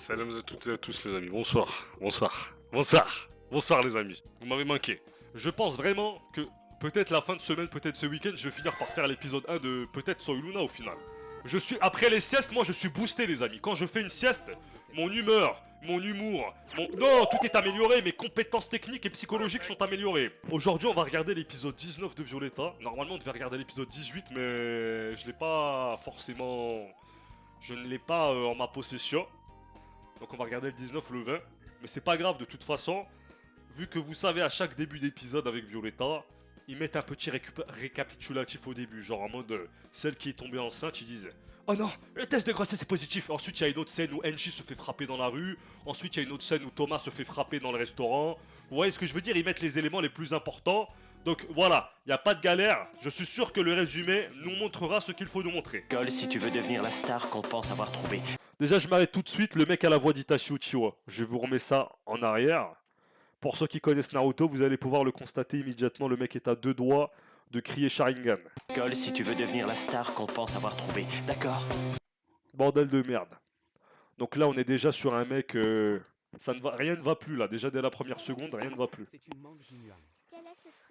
Salam à toutes et à tous les amis, bonsoir, bonsoir les amis, vous m'avez manqué. Je pense vraiment que peut-être la fin de semaine, peut-être ce week-end, je vais finir par faire l'épisode 1 de peut-être Soy Luna au final. Après les siestes, moi je suis boosté les amis. Quand je fais une sieste, mon humeur, mon humour, Non, tout est amélioré, mes compétences techniques et psychologiques sont améliorées. Aujourd'hui on va regarder l'épisode 19 de Violetta. Normalement on devait regarder l'épisode 18 mais je l'ai pas forcément... Je ne l'ai pas en ma possession. Donc on va regarder le 19, le 20. Mais c'est pas grave de toute façon. Vu que vous savez à chaque début d'épisode avec Violetta, ils mettent un petit récapitulatif au début. Genre en mode, celle qui est tombée enceinte, ils disent « Oh non, le test de grossesse est positif !» Ensuite il y a une autre scène où Enchi se fait frapper dans la rue. Ensuite il y a une autre scène où Thomas se fait frapper dans le restaurant. Vous voyez ce que je veux dire? Ils mettent les éléments les plus importants. Donc voilà, il n'y a pas de galère. Je suis sûr que le résumé nous montrera ce qu'il faut nous montrer. Cole, si tu veux devenir la star qu'on pense avoir trouvée. Déjà je m'arrête tout de suite, le mec à la voix d'Itachi Uchiwa. Je vous remets ça en arrière. Pour ceux qui connaissent Naruto, vous allez pouvoir le constater immédiatement, le mec est à deux doigts de crier Sharingan. Cole, si tu veux devenir la star qu'on pense avoir trouvée, d'accord? Bordel de merde. Donc là on est déjà sur un mec, rien ne va plus là, déjà dès la première seconde, rien ne va plus.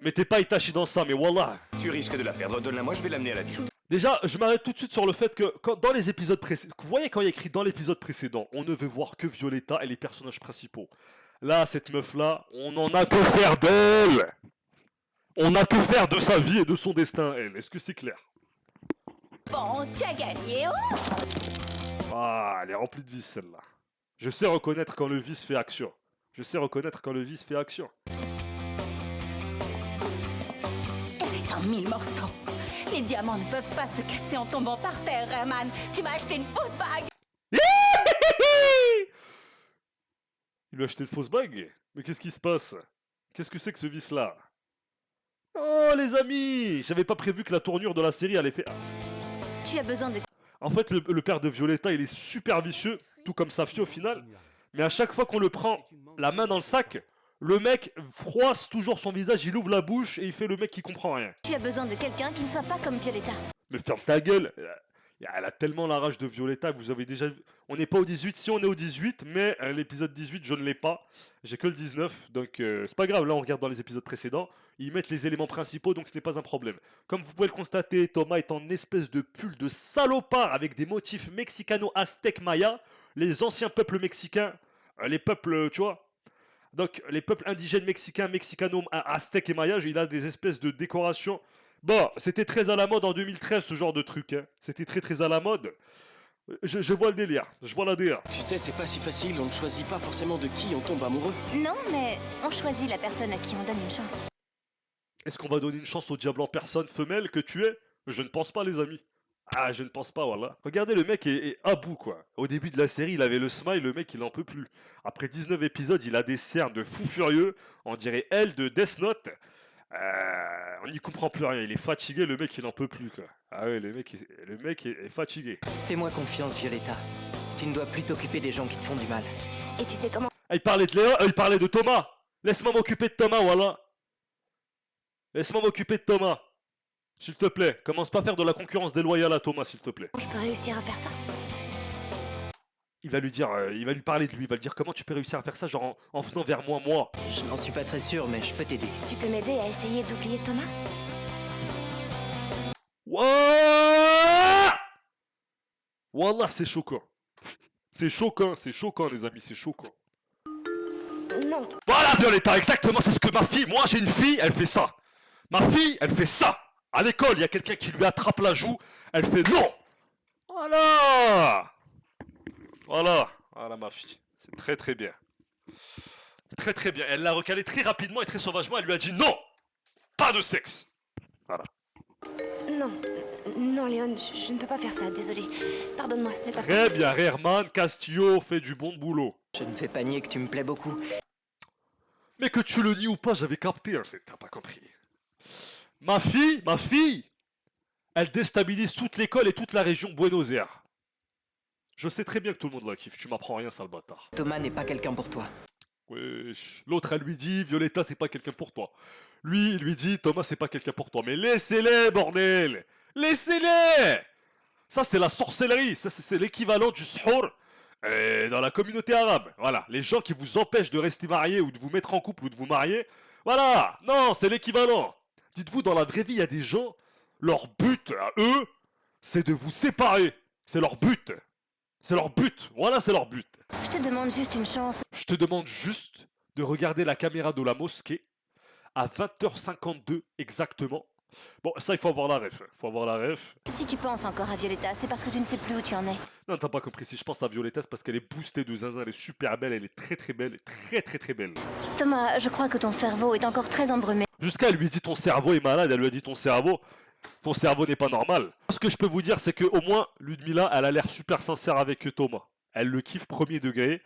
Mettez pas Itachi dans ça, mais wallah. Tu risques de la perdre, donne-la moi, je vais l'amener à la nuit. Déjà, je m'arrête tout de suite sur le fait que dans les épisodes précédents, vous voyez quand il y a écrit dans l'épisode précédent, on ne veut voir que Violetta et les personnages principaux. Là, cette meuf-là, on en a que faire d'elle. On a que faire de sa vie et de son destin, elle. Est-ce que c'est clair? Bon, tu as gagné, oh! Ah, elle est remplie de vices, celle-là. Je sais reconnaître quand le vice fait action. Je sais reconnaître quand le vice fait action. Elle est en 1000 morceaux. Les diamants ne peuvent pas se casser en tombant par terre, Herman. Tu m'as acheté une fausse bague. Il lui a acheté une fausse bague? Mais qu'est-ce qui se passe? Qu'est-ce que c'est que ce vice-là? Oh, les amis! J'avais pas prévu que la tournure de la série allait faire... Tu as besoin de... En fait, le père de Violetta, il est super vicieux, tout comme sa fille au final. Mais à chaque fois qu'on le prend la main dans le sac, le mec froisse toujours son visage, il ouvre la bouche et il fait le mec qui comprend rien. Tu as besoin de quelqu'un qui ne soit pas comme Violetta. Mais ferme ta gueule! Elle a tellement la rage de Violetta, vous avez déjà vu... On n'est pas au 18, si on est au 18, mais l'épisode 18, je ne l'ai pas. J'ai que le 19, donc c'est pas grave, là on regarde dans les épisodes précédents. Ils mettent les éléments principaux, donc ce n'est pas un problème. Comme vous pouvez le constater, Thomas est en espèce de pull de salopard avec des motifs mexicano-aztèques maya, les anciens peuples mexicains, les peuples, tu vois. Donc les peuples indigènes mexicains, mexicano-aztèques et maya, il a des espèces de décorations... Bon, c'était très à la mode en 2013 ce genre de truc, hein. C'était très à la mode. Je vois le délire, je vois la DA. Tu sais, c'est pas si facile, on ne choisit pas forcément de qui on tombe amoureux. Non, mais on choisit la personne à qui on donne une chance. Est-ce qu'on va donner une chance au diable en personne femelle que tu es? Je ne pense pas les amis. Ah, je ne pense pas, voilà. Regardez, le mec est à bout, quoi. Au début de la série, il avait le smile, le mec, il en peut plus. Après 19 épisodes, il a des cernes de fou furieux. On dirait elle de Death Note. On n'y comprend plus rien, il est fatigué, le mec il en peut plus quoi. Ah ouais, le mec est fatigué. Fais-moi confiance, Violetta. Tu ne dois plus t'occuper des gens qui te font du mal. Et tu sais comment... Ah, il parlait de Léa, il parlait de Thomas. Laisse-moi m'occuper de Thomas, voilà. Laisse-moi m'occuper de Thomas. S'il te plaît, commence pas à faire de la concurrence déloyale à Thomas, s'il te plaît. Je peux réussir à faire ça? Il va lui dire, il va lui parler de lui, il va lui dire comment tu peux réussir à faire ça, genre en venant vers moi. Je n'en suis pas très sûr, mais je peux t'aider. Tu peux m'aider à essayer d'oublier Thomas? Wouah! Wallah, c'est choquant. C'est choquant les amis, c'est choquant. Non. Voilà Violetta, exactement, c'est ce que ma fille, moi j'ai une fille, elle fait ça. Ma fille, elle fait ça. À l'école, il y a quelqu'un qui lui attrape la joue, elle fait non. Voilà. Voilà ma fille. C'est très bien. Très bien. Elle l'a recalé très rapidement et très sauvagement, elle lui a dit non. Pas de sexe. Voilà. Non, Léon, je ne peux pas faire ça, désolé. Pardonne-moi, ce n'est pas... Très bien, Herman Castillo fait du bon boulot. Je ne fais pas nier que tu me plais beaucoup. Mais que tu le nies ou pas, j'avais capté en fait, t'as pas compris. Ma fille, elle déstabilise toute l'école et toute la région Buenos Aires. Je sais très bien que tout le monde la kiffe, tu m'apprends rien, sale bâtard. Thomas n'est pas quelqu'un pour toi. Wesh. L'autre, elle lui dit, Violetta, c'est pas quelqu'un pour toi. Lui, il lui dit, Thomas, c'est pas quelqu'un pour toi. Mais laissez-les, bordel! Laissez-les! Ça, c'est la sorcellerie. Ça, c'est l'équivalent du sahur Dans la communauté arabe, voilà, les gens qui vous empêchent de rester mariés ou de vous mettre en couple ou de vous marier, voilà, non, c'est l'équivalent. Dites-vous, dans la vraie vie, il y a des gens, leur but à eux, c'est de vous séparer. C'est leur but. C'est leur but. Voilà, c'est leur but. Je te demande juste une chance. Je te demande juste de regarder la caméra de la mosquée à 20h52 exactement. Bon, ça, il faut avoir la ref. Il faut avoir la ref. Si tu penses encore à Violetta, c'est parce que tu ne sais plus où tu en es. Non, t'as pas compris. Si je pense à Violetta, c'est parce qu'elle est boostée de zinzin. Elle est super belle. Elle est très très belle. Très belle. Thomas, je crois que ton cerveau est encore très embrumé. Jusqu'à elle lui dit ton cerveau est malade. Elle lui a dit ton cerveau n'est pas normal. Ce que je peux vous dire, c'est que au moins Ludmilla, elle a l'air super sincère avec Thomas. Elle le kiffe premier degré.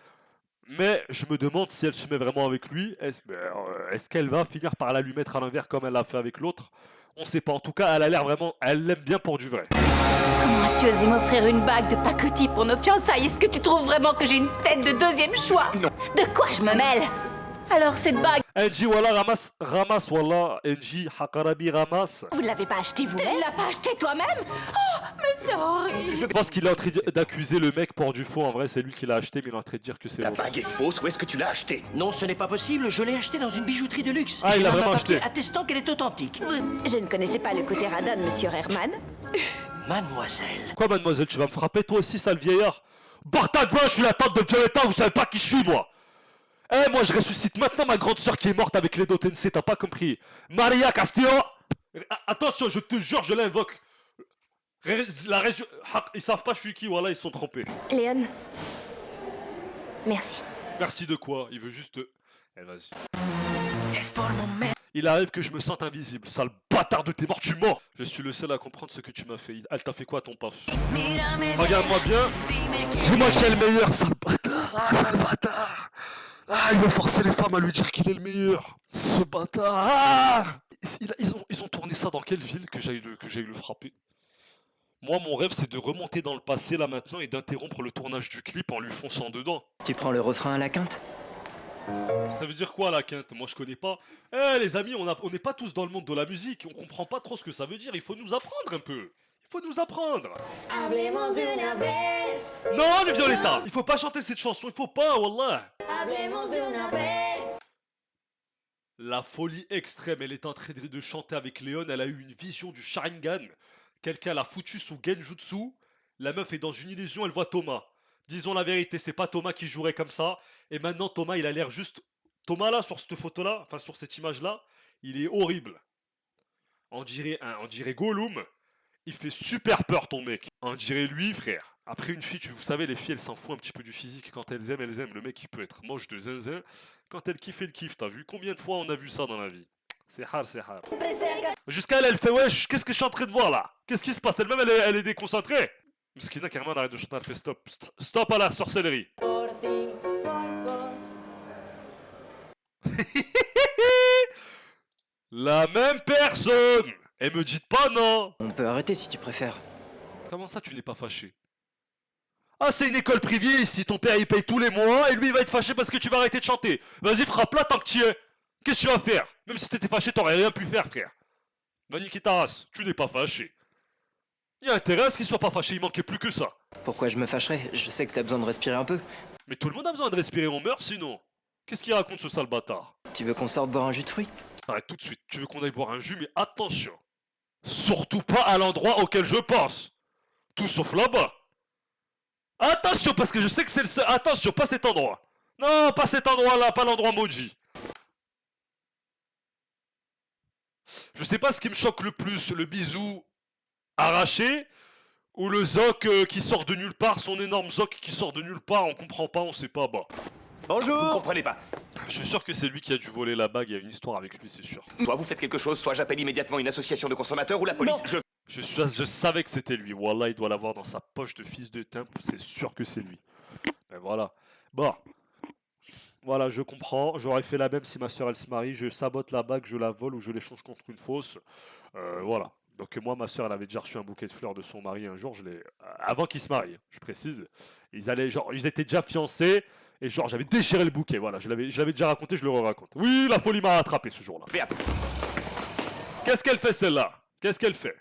Mais je me demande si elle se met vraiment avec lui. Est-ce qu'elle va finir par la lui mettre à l'envers comme elle l'a fait avec l'autre? On sait pas. En tout cas, elle a l'air vraiment. Elle l'aime bien pour du vrai. Comment as-tu osé m'offrir une bague de pacotille pour nos fiançailles? Est-ce que tu trouves vraiment que j'ai une tête de deuxième choix? Non. De quoi je me mêle? Alors cette bague, NJ, voilà, ramasse, voilà. NJ, Hakarabi, ramasse. vous ne l'avez pas achetée vous-même? Tu ne l'as pas achetée toi-même? Oh, mais c'est horrible. Je pense qu'il est en train d'accuser le mec pour du faux. En vrai, c'est lui qui l'a acheté, mais il est en train de dire que c'est La l'autre. bague est fausse, où est-ce que tu l'as achetée? Non, ce n'est pas possible, je l'ai achetée dans une bijouterie de luxe. Ah, il J'ai l'a même vraiment un papier acheté. attestant qu'elle est authentique. Je ne connaissais pas le côté radin de Monsieur Herman. Mademoiselle. Quoi, mademoiselle, tu vas me frapper toi aussi, sale vieillard? Barre ta gauche, je suis la tante de Violetta, vous savez pas qui je suis, moi. Moi je ressuscite maintenant ma grande sœur qui est morte avec les Dotense, t'as pas compris? Maria Castillo. Attention, je te jure, je l'invoque. Ils savent pas je suis qui, voilà, ils sont trompés. Léon. Merci. Merci de quoi? Il veut juste... vas-y. Il arrive que je me sente invisible, sale bâtard de tes morts, tu mens. Je suis le seul à comprendre ce que tu m'as fait. Elle t'a fait quoi ton paf? Regarde-moi bien. Dis-moi qui est le meilleur, sale bâtard. Ah, sale bâtard. Ah, il veut forcer les femmes à lui dire qu'il est le meilleur. Ce bâtard. Ah, ils ont tourné ça dans quelle ville que j'aille le frapper? Moi, mon rêve, c'est de remonter dans le passé, là, maintenant, et d'interrompre le tournage du clip en lui fonçant dedans. Tu prends le refrain à la quinte? Ça veut dire quoi la quinte? Moi je connais pas. Les amis, on n'est pas tous dans le monde de la musique. On comprend pas trop ce que ça veut dire. Il faut nous apprendre un peu. Il faut nous apprendre. Hablemos una vez, Non, les Violetta, il faut pas chanter cette chanson. Il faut pas, wallah. hablemos una vez. La folie extrême. Elle est en train de chanter avec Léon. Elle a eu une vision du Sharingan. Quelqu'un l'a foutu sous Genjutsu. La meuf est dans une illusion. Elle voit Thomas. Disons la vérité, c'est pas Thomas qui jouerait comme ça. Et maintenant, Thomas, il a l'air juste... Thomas, là, sur cette photo-là, enfin, sur cette image-là, il est horrible. On dirait Gollum. Il fait super peur, ton mec. On dirait lui, frère. Après, une fille, vous savez, les filles, elles s'en foutent un petit peu du physique. Quand elles aiment, elles aiment. Le mec, il peut être moche de zinzin. Quand elle kiffe, elle kiffe. T'as vu combien de fois on a vu ça dans la vie? C'est hard, c'est hard. Jusqu'à elle fait, wesh, qu'est-ce que je suis en train de voir, là? Qu'est-ce qui se passe? Elle-même, elle est déconcentrée. Mskina, carrément, elle arrête de chanter, elle fait stop. Stop à la sorcellerie. La même personne. Et me dites pas non. On peut arrêter si tu préfères. Comment ça, tu n'es pas fâché? Ah, c'est une école privée ici. Ton père, il paye tous les mois et lui, il va être fâché parce que tu vas arrêter de chanter. Vas-y, frappe-la tant que tu y es. Qu'est-ce que tu vas faire? Même si t'étais fâché, t'aurais rien pu faire, frère. Va niquer ta race. Tu n'es pas fâché. Il y a intérêt à ce qu'il soit pas fâché, il manquait plus que ça. Pourquoi je me fâcherais? Je sais que t'as besoin de respirer un peu. Mais tout le monde a besoin de respirer, on meurt sinon. Qu'est-ce qu'il raconte ce sale bâtard? Tu veux qu'on sorte boire un jus de fruits? Arrête tout de suite, tu veux qu'on aille boire un jus, mais attention. Surtout pas à l'endroit auquel je pense. Tout sauf là-bas. Attention, parce que je sais que c'est le seul... Attention, pas cet endroit. Non, pas cet endroit-là, pas l'endroit Moji. Je sais pas ce qui me choque le plus, le bisou arraché ou le zoc qui sort de nulle part, son énorme zoc qui sort de nulle part, on comprend pas, on sait pas, bah. Vous ne Bonjour! comprenez pas. Je suis sûr que c'est lui qui a dû voler la bague, il y a une histoire avec lui, c'est sûr. Soit vous faites quelque chose, soit j'appelle immédiatement une association de consommateurs ou la police. Je savais que c'était lui, Wallah, il doit l'avoir dans sa poche de fils de timbre, c'est sûr que c'est lui. Ben voilà. Bon. Voilà, je comprends, j'aurais fait la même si ma soeur elle se marie, je sabote la bague, je la vole ou je l'échange contre une fausse. Voilà. Donc moi, ma soeur, elle avait déjà reçu un bouquet de fleurs de son mari un jour, avant qu'il se marie, je précise. Ils étaient déjà fiancés, et genre j'avais déchiré le bouquet, voilà, je l'avais déjà raconté, je le raconte. Oui, la folie m'a rattrapé ce jour-là. Qu'est-ce qu'elle fait celle-là? Qu'est-ce qu'elle fait?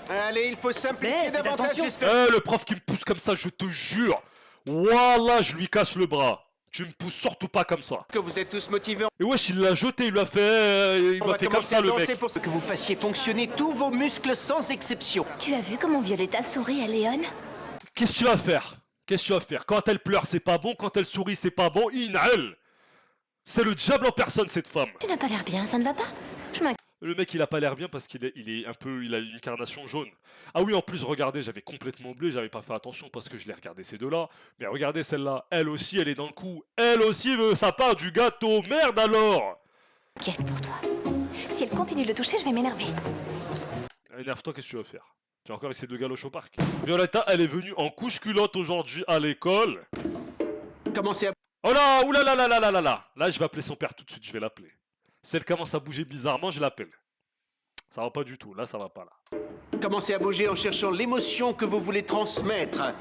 Allez, il faut simplifier Mais, faites davantage, attention. j'espère. Le prof qui me pousse comme ça, je te jure. Voilà, je lui casse le bras. Tu me pousses surtout pas comme ça. Que vous êtes tous motivés. Et wesh, il l'a jeté, il lui a fait, il On m'a va fait comme commencer ça à le danser mec. pour Que vous fassiez fonctionner tous vos muscles sans exception. Tu as vu comment Violetta sourit à Léon? Qu'est-ce que tu vas faire? Qu'est-ce que tu vas faire? Quand elle pleure, c'est pas bon. Quand elle sourit, c'est pas bon. Inal. C'est le diable en personne, cette femme. Tu n'as pas l'air bien, ça ne va pas? Je m'inquiète. Le mec, il a pas l'air bien parce qu'il est, un peu, il a une carnation jaune. Ah oui, en plus, regardez, j'avais complètement oublié, j'avais pas fait attention parce que je l'ai regardé ces deux-là. Mais regardez celle-là, elle aussi, elle est dans le coup. Elle aussi veut sa part du gâteau. Merde alors. Pour toi. Si elle continue de le toucher, je vais m'énerver. Énerve-toi, qu'est-ce que tu vas faire? Tu vas encore essayer de le galocher au parc? Violetta, elle est venue en couche culotte aujourd'hui à l'école. Commencez à... Oh là, oulala là là là là là. Là, je vais appeler son père tout de suite, je vais l'appeler. Si elle commence à bouger bizarrement, je l'appelle. Ça va pas du tout, là ça va pas là. Commencez à bouger en cherchant l'émotion que vous voulez transmettre.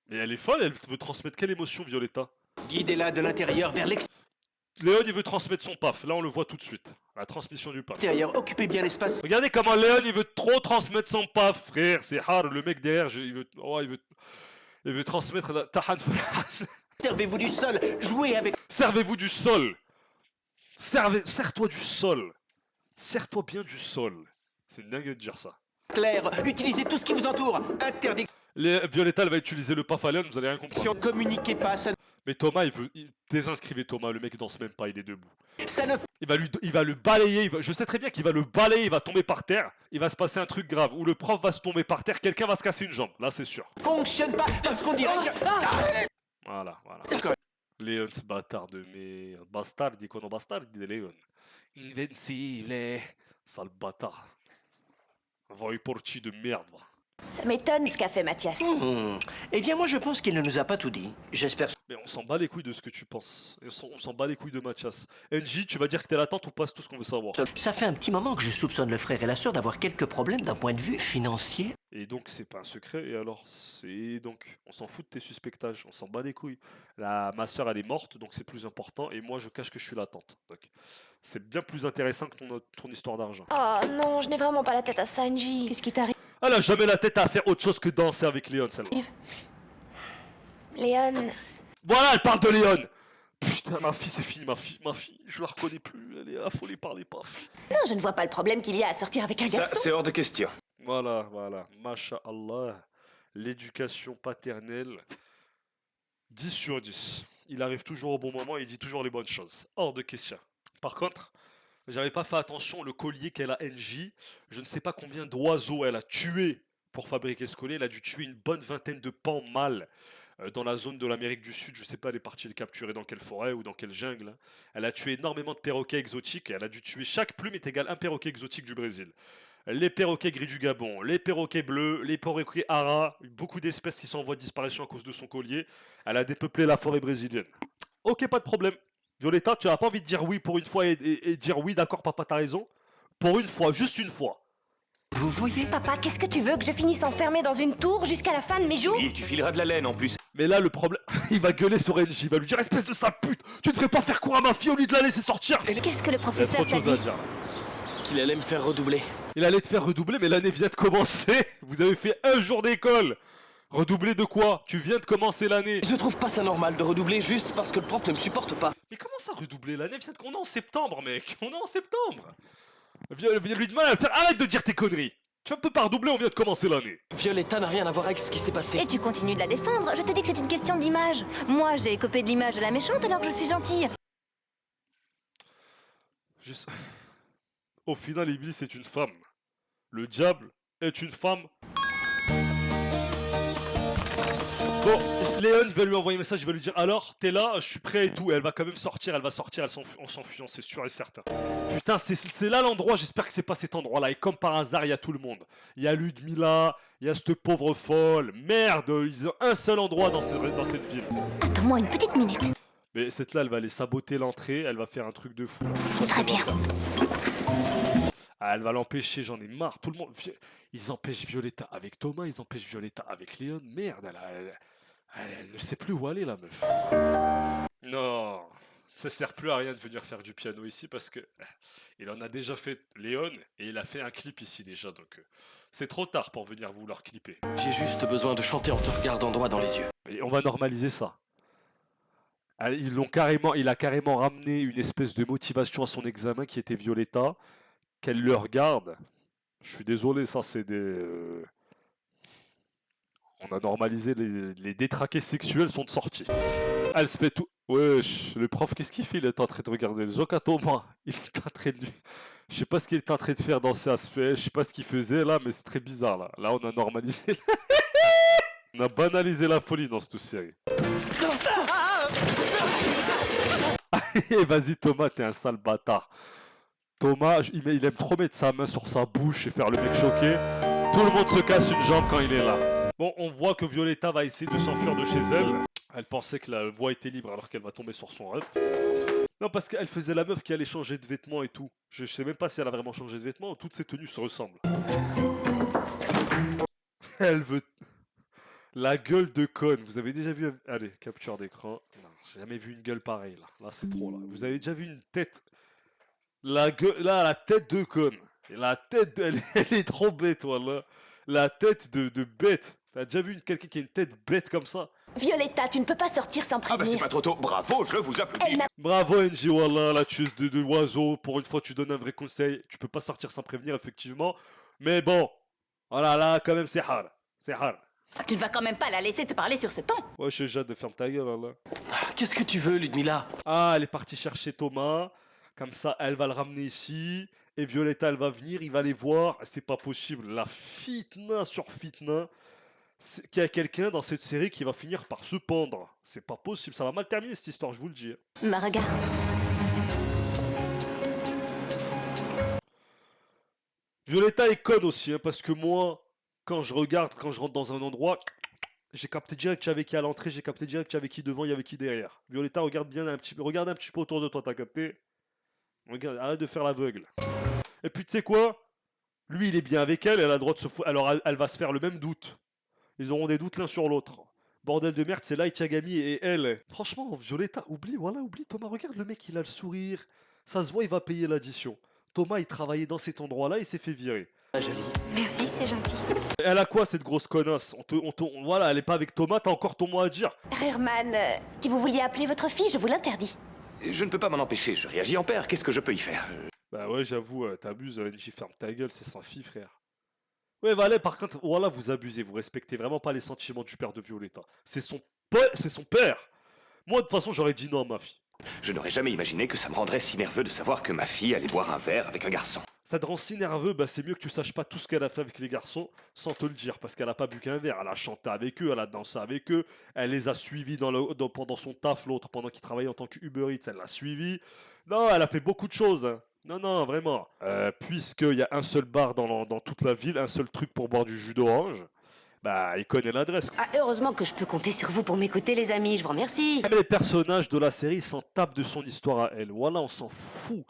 Mais elle est folle, elle veut transmettre quelle émotion, Violetta? Guidez-la de l'intérieur vers Léon, il veut transmettre son paf, là on le voit tout de suite. La transmission du paf. l'extérieur. Occupez bien l'espace. Regardez comment Léon, il veut trop transmettre son paf, frère. C'est hard, le mec derrière, il veut transmettre la tahan falan. Servez-vous du sol. Jouez avec... Servez-vous du sol. Serre-toi du sol. Serre-toi bien du sol. C'est dingue de dire ça. Claire, utilisez tout ce qui vous entoure. Interdiction, Violetta, elle va utiliser le paf à Léon, vous allez rien comprendre. communiquez pas, ça Mais Thomas, désinscrivez Thomas, le mec danse même pas, il est debout. ne Il va le balayer, je sais très bien qu'il va le balayer, il va tomber par terre, il va se passer un truc grave, où le prof va se tomber par terre, quelqu'un va se casser une jambe, là c'est sûr. fonctionne pas parce qu'on dirait que... Voilà. D'accord. Léon, ce bâtard de merde. Bastard, dit quoi non bastard, dit Léon. Invincible, sale bâtard. Va porti de merde, va. Ça m'étonne ce qu'a fait Mathias. Eh bien, moi, je pense qu'il ne nous a pas tout dit. J'espère. Mais on s'en bat les couilles de ce que tu penses. Et on s'en bat les couilles de Mathias. NJ, tu vas dire que t'es l'attente ou pas, c'est tout ce qu'on veut savoir. Ça fait un petit moment que je soupçonne le frère et la sœur d'avoir quelques problèmes d'un point de vue financier. Et donc, c'est pas un secret, et alors c'est donc, on s'en fout de tes suspectages, on s'en bat les couilles. Ma soeur, elle est morte, donc c'est plus important, et moi, je cache que je suis la tante. Donc, c'est bien plus intéressant que ton histoire d'argent. Oh non, je n'ai vraiment pas la tête à Sanji. Qu'est-ce qui t'arrive? Elle a jamais la tête à faire autre chose que danser avec Léon, celle-là. Léon, Voilà, elle parle de Léon. Putain, ma fille, c'est fini, ma fille, je la reconnais plus, elle est affolée par les pafs. Non, je ne vois pas le problème qu'il y a à sortir avec un Ça, garçon. c'est hors de question. Voilà, Masha'Allah, l'éducation paternelle, 10 sur 10. Il arrive toujours au bon moment, il dit toujours les bonnes choses. Hors de question. Par contre, j'avais pas fait attention, le collier qu'elle a NJ, je ne sais pas combien d'oiseaux elle a tué pour fabriquer ce collier, elle a dû tuer une bonne vingtaine de pans mâles dans la zone de l'Amérique du Sud, je sais pas, elle est partie les capturer dans quelle forêt ou dans quelle jungle. Hein. Elle a tué énormément de perroquets exotiques, et elle a dû tuer, chaque plume est égale à un perroquet exotique du Brésil. Les perroquets gris du Gabon, les perroquets bleus, les perroquets haras, beaucoup d'espèces qui sont en voie de disparition à cause de son collier. Elle a dépeuplé la forêt brésilienne. Ok, pas de problème. Violetta, tu n'as pas envie de dire oui pour une fois et dire oui, d'accord, papa, t'as raison. Pour une fois, juste une fois. Vous voyez? Papa, qu'est-ce que tu veux que je finisse enfermée dans une tour jusqu'à la fin de mes jours? Oui, tu fileras de la laine en plus. Mais là, le problème, il va gueuler sur NJ, il va lui dire espèce de sale pute, tu devrais pas faire cours à ma fille au lieu de la laisser sortir. Qu'est-ce que le Il y a trop professeur de t'a choses à dit? dire. Qu'il allait me faire redoubler. Il allait te faire redoubler, mais l'année vient de commencer. Vous avez fait un jour d'école. Redoubler de quoi? Tu viens de commencer l'année. Je trouve pas ça normal de redoubler juste parce que le prof ne me supporte pas. Mais comment ça redoubler l'année vient de... On est en septembre, mec. On est en septembre. Viens lui demander à le faire. Arrête de dire tes conneries. Tu ne peux pas redoubler, on vient de commencer l'année. Violetta n'a rien à voir avec ce qui s'est passé. Et tu continues de la défendre. Je te dis que c'est une question d'image. Moi, j'ai copié de l'image de la méchante alors que je suis gentille. Au final, Iblis est une femme. Le diable est une femme. Bon, Léon va lui envoyer un message, il va lui dire alors, t'es là, je suis prêt et tout. Et elle va quand même sortir, elle va sortir en s'enfuyant, c'est sûr et certain. Putain, c'est là l'endroit, j'espère que c'est pas cet endroit-là. Et comme par hasard, il y a tout le monde. Il y a Ludmilla, il y a cette pauvre folle. Merde, ils ont un seul endroit dans cette ville. Attends-moi une petite minute. Mais cette là, elle va aller saboter l'entrée, elle va faire un truc de fou. Très bien. Ah, elle va l'empêcher, j'en ai marre. Tout le monde. Ils empêchent Violetta avec Thomas, ils empêchent Violetta avec Léon. Merde, elle ne sait plus où aller, la meuf. Non, ça sert plus à rien de venir faire du piano ici parce que il en a déjà fait Léon et il a fait un clip ici déjà, donc c'est trop tard pour venir vouloir clipper. J'ai juste besoin de chanter en te regardant droit dans les yeux. Et on va normaliser ça. Il a carrément ramené une espèce de motivation à son examen qui était Violetta, qu'elle le regarde. Je suis désolé, ça c'est des... On a normalisé les détraqués sexuels sont sortis. Elle se fait tout... Wesh, le prof, qu'est-ce qu'il fait? Il est en train de regarder les à Thomas. Il est en train de lui... Je sais pas ce qu'il est en train de faire dans ces aspects. Je sais pas ce qu'il faisait là, mais c'est très bizarre là. Là, on a normalisé... On a banalisé la folie dans cette série. Vas-y Thomas, t'es un sale bâtard. Thomas, il aime trop mettre sa main sur sa bouche et faire le mec choqué. Tout le monde se casse une jambe quand il est là. Bon, on voit que Violetta va essayer de s'enfuir de chez elle. Elle pensait que la voie était libre alors qu'elle va tomber sur son rêve. Non, parce qu'elle faisait la meuf qui allait changer de vêtements et tout. Je sais même pas si elle a vraiment changé de vêtements. Toutes ses tenues se ressemblent. Elle veut... La gueule de conne. Vous avez déjà vu... Allez, capture d'écran. Non, j'ai jamais vu une gueule pareille là. Là, c'est trop là. Vous avez déjà vu une tête... La gueule... Là, la tête de conne. Et la tête... Elle est trop bête, voilà. La tête de bête. T'as déjà vu quelqu'un qui a une tête bête comme ça? Violetta, tu ne peux pas sortir sans Ah bah prévenir. c'est pas trop tôt. Bravo, je vous applaudis. Bravo NJ, voilà, la tueuse de oiseaux. Pour une fois, tu donnes un vrai conseil. Tu peux pas sortir sans prévenir, effectivement. Mais bon, voilà, là, quand même, c'est hard. C'est hard. Tu ne vas quand même pas la laisser te parler sur ce ton. Ouais, je Jade de ferme ta gueule, là. Qu'est-ce que tu veux, Ludmilla? Ah, elle est partie chercher Thomas. Comme ça, elle va le ramener ici. Et Violetta, elle va venir, il va les voir. C'est pas possible. La fitna sur fitna. Qu'il y a quelqu'un dans cette série qui va finir par se pendre. C'est pas possible. Ça va mal terminer cette histoire, je vous le dis. Ma regarde. Violetta est conne aussi, hein, parce que moi, quand je rentre dans un endroit, j'ai capté direct qu'il y avait qui à l'entrée, j'ai capté direct qu'il y avait qui devant, il y avait qui derrière. Violetta, regarde un petit peu autour de toi, t'as capté? Regarde, arrête de faire l'aveugle. Et puis tu sais quoi? Lui, il est bien avec elle, elle a le droit de se foutre. Alors, elle va se faire le même doute. Ils auront des doutes l'un sur l'autre. Bordel de merde, c'est Light Yagami et elle. Franchement, Violetta, oublie Thomas, regarde le mec, il a le sourire. Ça se voit, il va payer l'addition. Thomas, il travaillait dans cet endroit-là, il s'est fait virer. Merci, c'est gentil. Elle a quoi, cette grosse connasse? Voilà, elle est pas avec Thomas, t'as encore ton mot à dire. Herman, Si vous vouliez appeler votre fille, je vous l'interdis. Je ne peux pas m'en empêcher, je réagis en père. Qu'est-ce que je peux y faire? Bah ouais, j'avoue, t'abuses, NJ, ferme ta gueule, c'est sans fille, frère. Ouais, bah allez, par contre, voilà, vous abusez, vous respectez vraiment pas les sentiments du père de Violetta. C'est son père. Moi, de toute façon, j'aurais dit non à ma fille. Je n'aurais jamais imaginé que ça me rendrait si nerveux de savoir que ma fille allait boire un verre avec un garçon. Ça te rend si nerveux, bah c'est mieux que tu saches pas tout ce qu'elle a fait avec les garçons sans te le dire, parce qu'elle a pas bu qu'un verre, elle a chanté avec eux, elle a dansé avec eux, elle les a suivis pendant son taf, l'autre, pendant qu'il travaillait en tant que Uber Eats, elle l'a suivi. Non, elle a fait beaucoup de choses, hein. Non, vraiment. Puisqu'il y a un seul bar dans toute la ville, un seul truc pour boire du jus d'orange, bah il connaît l'adresse. Ah, heureusement que je peux compter sur vous pour m'écouter, les amis, je vous remercie. Mais les personnages de la série s'en tapent de son histoire à elle. Voilà, on s'en fout.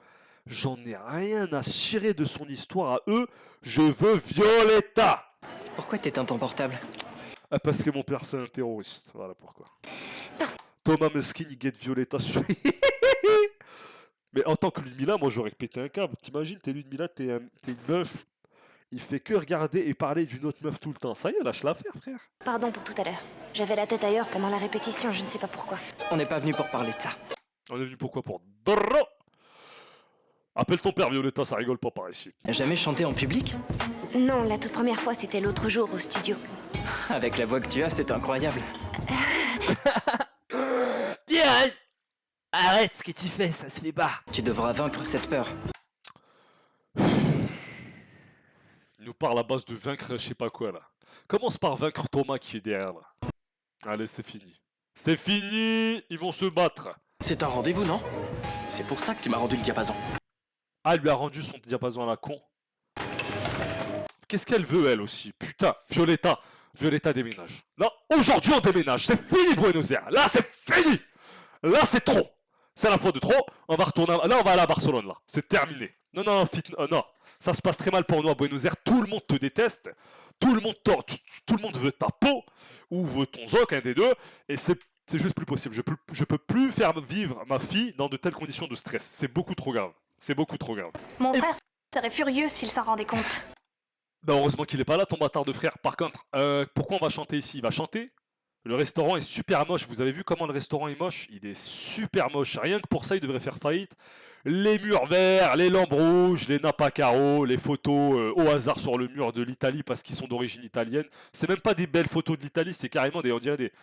J'en ai rien à cirer de son histoire à eux. Je veux Violetta. Pourquoi t'éteins ton portable? Ah, parce que mon père c'est un terroriste. Voilà pourquoi. Parce- Thomas Meskin, il guette Violetta. Mais en tant que Ludmilla, moi j'aurais pété un câble. T'imagines, t'es Ludmilla, t'es une meuf. Il fait que regarder et parler d'une autre meuf tout le temps. Ça y est, lâche l'affaire, frère. pardon pour tout à l'heure. J'avais la tête ailleurs pendant la répétition, je ne sais pas pourquoi. On n'est pas venu pour parler de ça. On est venu pourquoi? Pour Drrrr. Appelle ton père, Violetta, ça rigole pas par ici. Jamais chanté en public? Non, la toute première fois, c'était l'autre jour au studio. Avec la voix que tu as, c'est incroyable. Arrête ce que tu fais, ça se fait pas. Tu devras vaincre cette peur. Il nous parle à base de vaincre je sais pas quoi là. Commence par vaincre Thomas qui est derrière là. Allez, c'est fini. C'est fini. Ils vont se battre. C'est un rendez-vous, non? C'est pour ça que tu m'as rendu le diapason. Ah, elle lui a rendu son diapason à la con. Qu'est-ce qu'elle veut, elle aussi? Putain, Violetta déménage. Non, aujourd'hui on déménage. C'est fini, Buenos Aires. Là, c'est fini. Là, c'est trop. C'est la fois de trop. On va retourner. Là, on va aller à Barcelone, là. C'est terminé. Non, non. Ça se passe très mal pour nous à Buenos Aires. Tout le monde te déteste. Tout le monde veut ta peau. Ou veut ton zoc, un des deux. Et c'est C'est juste plus possible. Je peux plus faire vivre ma fille dans de telles conditions de stress. C'est beaucoup trop grave. C'est beaucoup trop grave. Mon frère serait furieux s'il s'en rendait compte. Bah heureusement qu'il est pas là, ton bâtard de frère. Par contre, pourquoi on va chanter ici? Il va chanter. Le restaurant est super moche. Vous avez vu comment le restaurant est moche? Il est super moche. Rien que pour ça, il devrait faire faillite. Les murs verts, les lampes rouges, les nappes à carreaux, les photos au hasard sur le mur de l'Italie parce qu'ils sont d'origine italienne. C'est même pas des belles photos de l'Italie, c'est carrément des... On dirait des...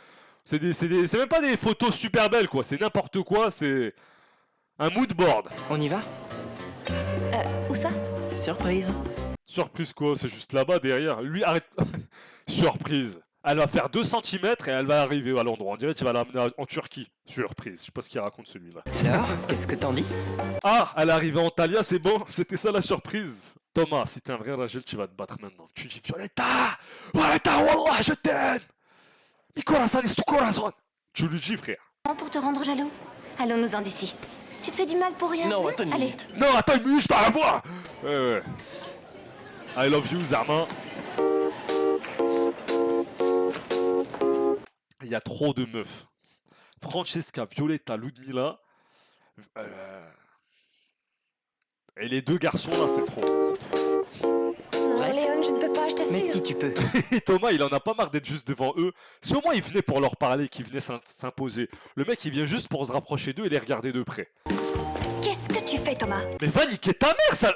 C'est même pas des photos super belles, quoi. C'est n'importe quoi, c'est... Un mood board. On y va? Où ça? Surprise. Surprise quoi, c'est juste là-bas derrière. Lui, arrête. Surprise. Elle va faire 2 cm et elle va arriver à l'endroit. On dirait que tu vas l'amener en Turquie. Surprise. Je sais pas ce qu'il raconte celui-là. Alors, qu'est-ce que t'en dis? Ah, elle est arrivée en Thalia, c'est bon. C'était ça la surprise. Thomas, si t'es un vrai Rachel, tu vas te battre maintenant. Tu dis Violetta! Violetta, wallah, je t'aime! Mi corazon est tu corazon! Tu lui dis, frère. Pour te rendre jaloux. Allons-nous-en d'ici. Tu te fais du mal pour rien. Non, attends une Allez. minute. Non, attends une minute, je t'en revois! Ouais. I love you, Zarma. Il y a trop de meufs. Francesca, Violetta, Ludmilla. Et les 2 garçons là, c'est trop. Non, Léon, je ne peux pas, je t'assure. Mais si tu peux. Et Thomas, il en a pas marre d'être juste devant eux. Si au moins il venait pour leur parler, qu'il venait s'imposer. Le mec, il vient juste pour se rapprocher d'eux et les regarder de près. Qu'est-ce que tu fais, Thomas? Mais va niquer ta mère, ça...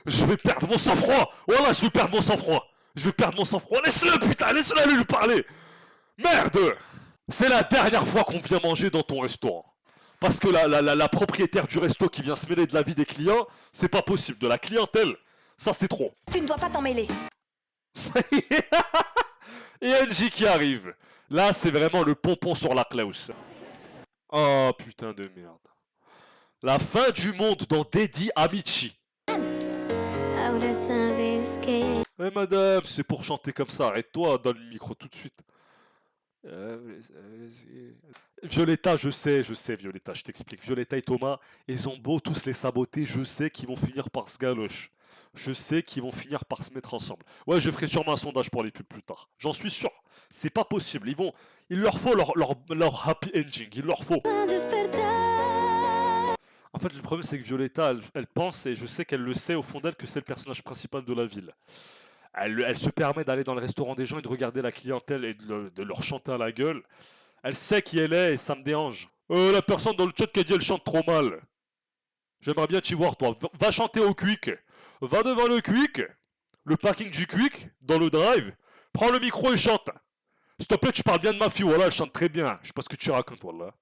Je vais perdre mon sang-froid. Voilà, je vais perdre mon sang-froid. Laisse-le, putain, laisse-le aller lui parler. Merde. C'est la dernière fois qu'on vient manger dans ton restaurant. Parce que la propriétaire du resto qui vient se mêler de la vie des clients, c'est pas possible. De la clientèle, ça c'est trop. Tu ne dois pas t'en mêler. Et NJ qui arrive. Là, c'est vraiment le pompon sur la Klaus. Oh, putain de merde. La fin du monde dans Dedi Amici. Eh madame, c'est pour chanter comme ça. Arrête-toi, donne le micro tout de suite. Violetta, je sais, Violetta, je t'explique. Violetta et Thomas, ils ont beau tous les saboter, je sais qu'ils vont finir par se galoche. Je sais qu'ils vont finir par se mettre ensemble. Ouais, je ferai sûrement un sondage pour les pubs plus tard. J'en suis sûr. C'est pas possible. Il leur faut leur happy ending. Il leur faut. En fait, le problème, c'est que Violetta, elle pense, et je sais qu'elle le sait au fond d'elle, que c'est le personnage principal de la ville. Elle se permet d'aller dans le restaurant des gens et de regarder la clientèle et de leur chanter à la gueule. Elle sait qui elle est et ça me dérange. La personne dans le chat qui a dit elle chante trop mal. J'aimerais bien t'y voir, toi. Va chanter au Quick. Va devant le Quick, le parking du Quick, dans le drive. Prends le micro et chante. S'il te plaît, tu parles bien de ma fille, voilà, elle chante très bien. Je sais pas ce que tu racontes, voilà.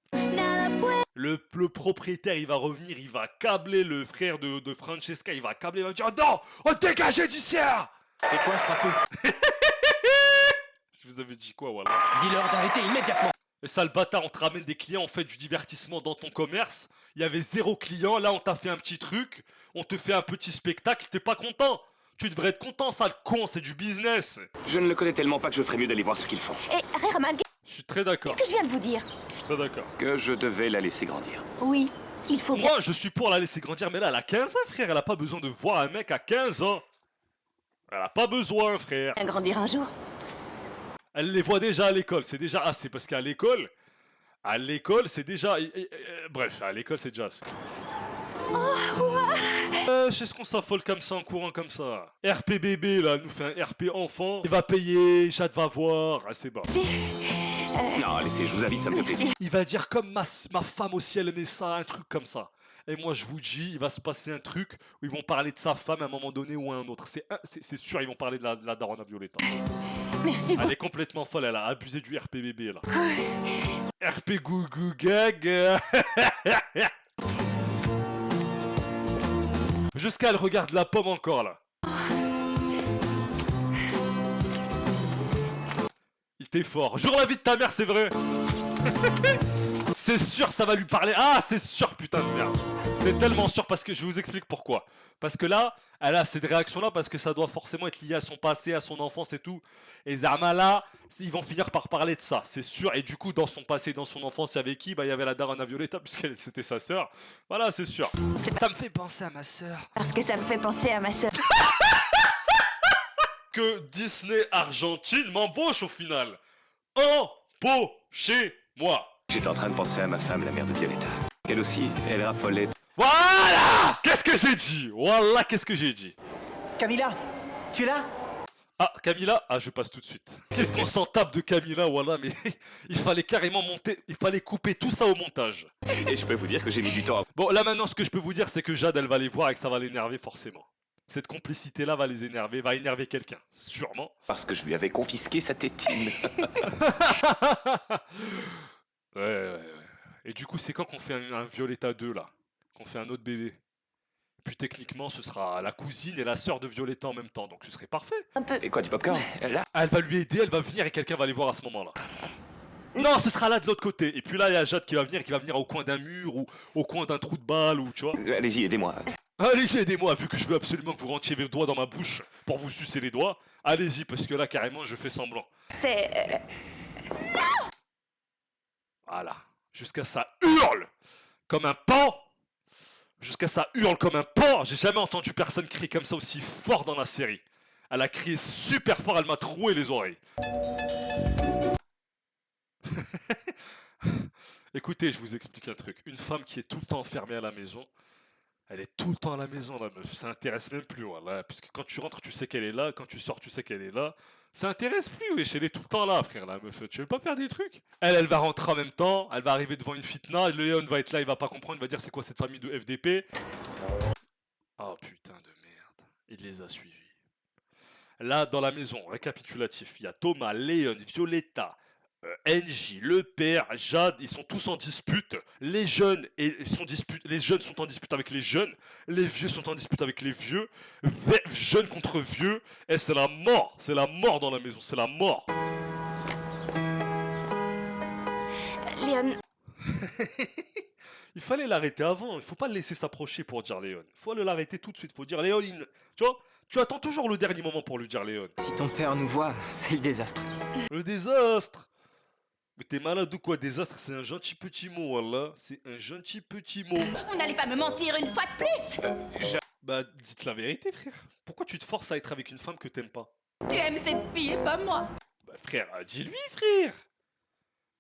Le propriétaire, il va revenir, il va câbler le frère de Francesca, il va câbler, il va dire non, on dégagez d'ici. C'est quoi ce fou? Je vous avais dit quoi, voilà. Dis-leur d'arrêter immédiatement. Et ça, le bâtard, on te ramène des clients, on fait du divertissement dans ton commerce. Il y avait 0 client, là on t'a fait un petit truc, on te fait un petit spectacle, t'es pas content? Tu devrais être content, sale con, c'est du business. Je ne le connais tellement pas que je ferais mieux d'aller voir ce qu'ils font. Et Rerman, Je suis très d'accord. qu'est-ce que je viens de vous dire? Je suis très d'accord. Que je devais la laisser grandir. Oui, il faut bien... Moi, je suis pour la laisser grandir, mais là, elle a 15 ans, frère. Elle a pas besoin de voir un mec à 15 ans. Elle a pas besoin, frère. grandir un jour. Elle les voit déjà à l'école, c'est déjà assez, parce qu'à l'école, c'est déjà... bref, à l'école, c'est déjà assez. Je sais ce qu'on s'affole comme ça, en courant comme ça. RP bébé, là, elle nous fait un RP enfant. Il va payer, Jade va voir, ah, c'est bon. Non, laissez, je vous invite, ça me fait plaisir. Il va dire comme ma femme aussi, elle aimait ça, un truc comme ça. Et moi, je vous dis, il va se passer un truc où ils vont parler de sa femme à un moment donné ou à un autre. C'est sûr, ils vont parler de la daronne à Violetta. Merci beaucoup. Elle est complètement folle, elle a abusé du RP bébé, là. RP gougou gag. Jusqu'à elle regarde la pomme encore, là. Il t'est fort. Jure la vie de ta mère, c'est vrai. C'est sûr, ça va lui parler. Ah, c'est sûr, putain de merde. C'est tellement sûr parce que je vous explique pourquoi. Parce que là, elle a cette réaction-là parce que ça doit forcément être lié à son passé, à son enfance et tout. Et Zarma, là, ils vont finir par parler de ça, c'est sûr. Et du coup, dans son passé, dans son enfance, il y avait qui? Bah, il y avait la daronne à Violetta puisque c'était sa sœur. Voilà, c'est sûr. Ça me fait penser à ma sœur. Parce que ça me fait penser à ma sœur. Que Disney Argentine m'embauche au final. Empochez-moi. J'étais en train de penser à ma femme, la mère de Violetta. Elle aussi, elle raffolait. Voilà. Qu'est-ce que j'ai dit? Voilà, qu'est-ce que j'ai dit? Camilla, tu es là? Ah, Camilla? Ah, je passe tout de suite. Qu'est-ce qu'on s'en tape de Camilla, voilà, mais il fallait carrément monter, il fallait couper tout ça au montage. Et je peux vous dire que j'ai mis du temps à... Bon, là maintenant, ce que je peux vous dire, c'est que Jade, elle va les voir et que ça va l'énerver forcément. Cette complicité-là va les énerver, va énerver quelqu'un, sûrement. Parce que je lui avais confisqué sa tétine. Ouais. Et du coup, c'est quand qu'on fait un Violetta 2, là? Qu'on fait un autre bébé? Puis techniquement, ce sera la cousine et la sœur de Violetta en même temps, donc ce serait parfait. Et quoi, du popcorn? Là? Elle va lui aider, elle va venir et quelqu'un va les voir à ce moment-là. Non, ce sera là de l'autre côté. Et puis là, il y a Jade qui va venir au coin d'un mur ou au coin d'un trou de balle ou tu vois. Allez-y, aidez-moi. Allez-y, aidez-moi, vu que je veux absolument que vous rentriez vos doigts dans ma bouche pour vous sucer les doigts. Allez-y, parce que là, carrément, je fais semblant. C'est... Voilà. Jusqu'à ça hurle comme un pan. Jusqu'à ça hurle comme un pan. J'ai jamais entendu personne crier comme ça aussi fort dans la série. Elle a crié super fort, elle m'a troué les oreilles. Écoutez, je vous explique un truc. Une femme qui est tout le temps enfermée à la maison, elle est tout le temps à la maison, la meuf. Ça intéresse même plus, voilà. Puisque quand tu rentres, tu sais qu'elle est là. Quand tu sors, tu sais qu'elle est là. Ça intéresse plus, wesh. Elle est tout le temps là, frère, la meuf. Tu veux pas faire des trucs? Elle va rentrer en même temps. Elle va arriver devant une fitna. Léon va être là, il va pas comprendre. Il va dire c'est quoi cette famille de FDP? Oh putain de merde. Il les a suivis. Là, dans la maison, récapitulatif, il y a Thomas, Léon, Violetta, NJ, le père, Jade, ils sont tous en dispute. Les jeunes sont en dispute avec les jeunes. Les vieux sont en dispute avec les vieux. Jeunes contre vieux. Et c'est la mort. C'est la mort dans la maison. C'est la mort. Léon, Il fallait l'arrêter avant. Il faut pas le laisser s'approcher pour dire Léon. Il faut l'arrêter tout de suite. Il faut dire Léon. Tu vois, tu attends toujours le dernier moment pour lui dire Léon. Si ton père nous voit, c'est le désastre. Le désastre. Mais t'es malade ou quoi? Désastre, c'est un gentil petit mot, voilà. C'est un gentil petit mot. Vous n'allez pas me mentir une fois de plus. Bah, dites la vérité, frère. Pourquoi tu te forces à être avec une femme que t'aimes pas? Tu aimes cette fille et pas moi. Bah, frère, dis-lui, frère.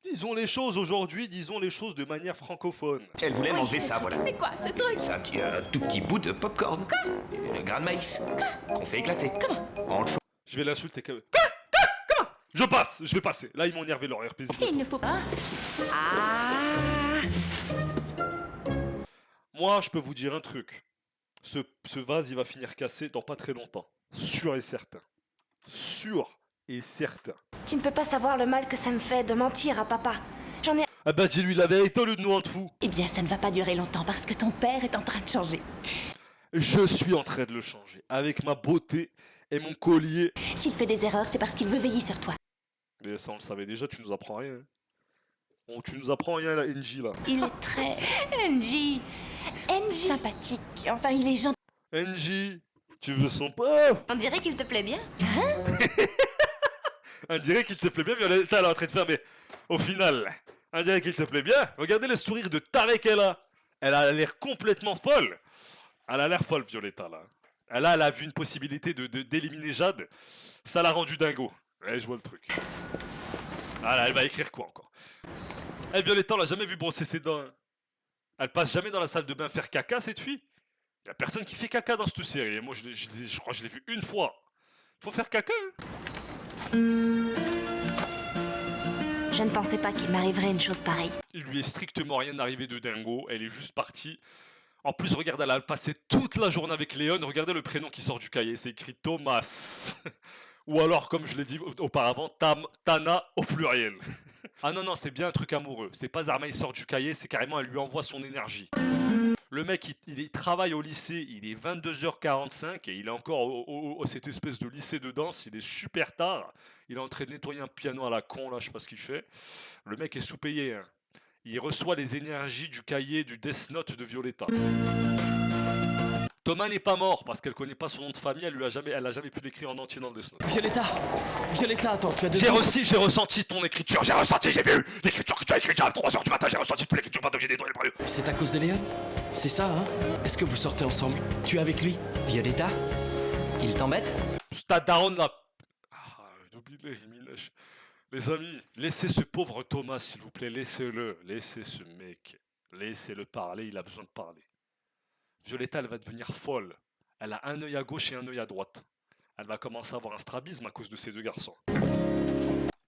Disons les choses aujourd'hui, disons les choses de manière francophone. Elle voulait m'enlever ça, voilà. C'est quoi ce truc? C'est un tout petit bout de popcorn. Le grain de maïs. Qu'on fait éclater. En chaud. Je vais l'insulter quand même. Comment? Je passe, je vais passer. Là, ils m'ont énervé leur RPG. Il ne faut pas... Moi, je peux vous dire un truc. Ce vase, il va finir cassé dans pas très longtemps. Sûr et certain. Sûr et certain. tu ne peux pas savoir le mal que ça me fait de mentir à papa. J'en ai... Ah bah dis-lui la vérité au lieu de nous rendre fous. Eh bien, ça ne va pas durer longtemps parce que ton père est en train de changer. Je suis en train de le changer. Avec ma beauté et mon collier. S'il fait des erreurs, c'est parce qu'il veut veiller sur toi. Mais ça, on le savait déjà, tu nous apprends rien. Hein. Bon, tu nous apprends rien, la NJ, là. Il est très... NJ sympathique. Enfin, il est gentil. NJ, tu veux son paf? On dirait qu'il te plaît bien. On dirait qu'il te plaît bien, Violetta, elle est en train de faire, mais au final, on dirait qu'il te plaît bien. Regardez le sourire de taré qu'elle a. Elle a l'air complètement folle. Elle a l'air folle, Violetta, là. Elle a vu une possibilité d'éliminer Jade. Ça l'a rendu dingo. Ouais, je vois le truc. Ah là, elle va écrire quoi encore? Eh, Violetta, on l'a jamais vu brosser ses dents. Hein. Elle passe jamais dans la salle de bain faire caca, cette fille. Y a personne qui fait caca dans cette série. Et moi, je crois que je l'ai vu une fois. Faut faire caca, hein. Je ne pensais pas qu'il m'arriverait une chose pareille. Il lui est strictement rien arrivé de dingo. Elle est juste partie. En plus, regarde, elle a passé toute la journée avec Léon. Regardez le prénom qui sort du cahier. C'est écrit Thomas. Ou alors, comme je l'ai dit auparavant, Tana au pluriel. Ah non, non, c'est bien un truc amoureux. C'est pas Zarma, il sort du cahier, c'est carrément, elle lui envoie son énergie. Le mec, il travaille au lycée, il est 22h45 et il est encore cette espèce de lycée de danse, il est super tard. Il est en train de nettoyer un piano à la con, là, je sais pas ce qu'il fait. Le mec est sous-payé, hein. Il reçoit les énergies du cahier du Death Note de Violetta. Thomas n'est pas mort parce qu'elle connaît pas son nom de famille, elle a jamais pu l'écrire en entier dans le Death Note. Violetta, attends, tu as J'ai ressenti ton écriture, j'ai vu l'écriture que tu as écrite à 3h du matin, j'ai ressenti toute l'écriture pendant que j'ai nettoyé le prévu. C'est à cause de Léon? C'est ça, hein? Est-ce que vous sortez ensemble? Tu es avec lui? Violetta, il t'embête? Ta daronne là. Les amis, laissez ce pauvre Thomas, s'il vous plaît, laissez-le. Laissez ce mec. Laissez-le parler, il a besoin de parler. Violetta, elle va devenir folle. Elle a un œil à gauche et un œil à droite. Elle va commencer à avoir un strabisme à cause de ces deux garçons.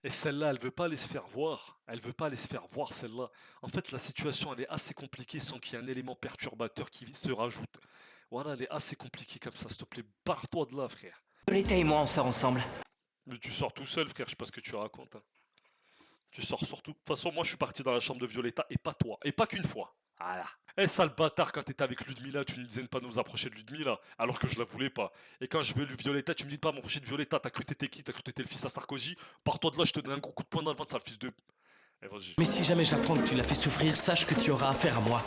Et celle-là, elle veut pas aller se faire voir. Elle veut pas aller se faire voir, celle-là. En fait, la situation, elle est assez compliquée sans qu'il y ait un élément perturbateur qui se rajoute. Voilà, elle est assez compliquée comme ça. S'il te plaît, barre-toi de là, frère. Violetta et moi, on sort ensemble. Mais tu sors tout seul, frère, je sais pas ce que tu racontes. Hein. Tu sors surtout. De toute façon, moi, je suis parti dans la chambre de Violetta et pas toi. Et pas qu'une fois. Voilà. Eh, sale bâtard, quand t'étais avec Ludmilla, tu nous disais de pas nous approcher de Ludmilla, alors que je la voulais pas. Et quand je veux Violetta, tu me dis de pas m'approcher de Violetta. T'as cru que t'étais qui? T'as cru que t'étais le fils à Sarkozy? Pars-toi de là, je te donne un gros coup de poing dans le ventre, sale fils de. Eh, vas-y. Mais si jamais j'apprends que tu l'as fait souffrir, sache que tu auras affaire à moi.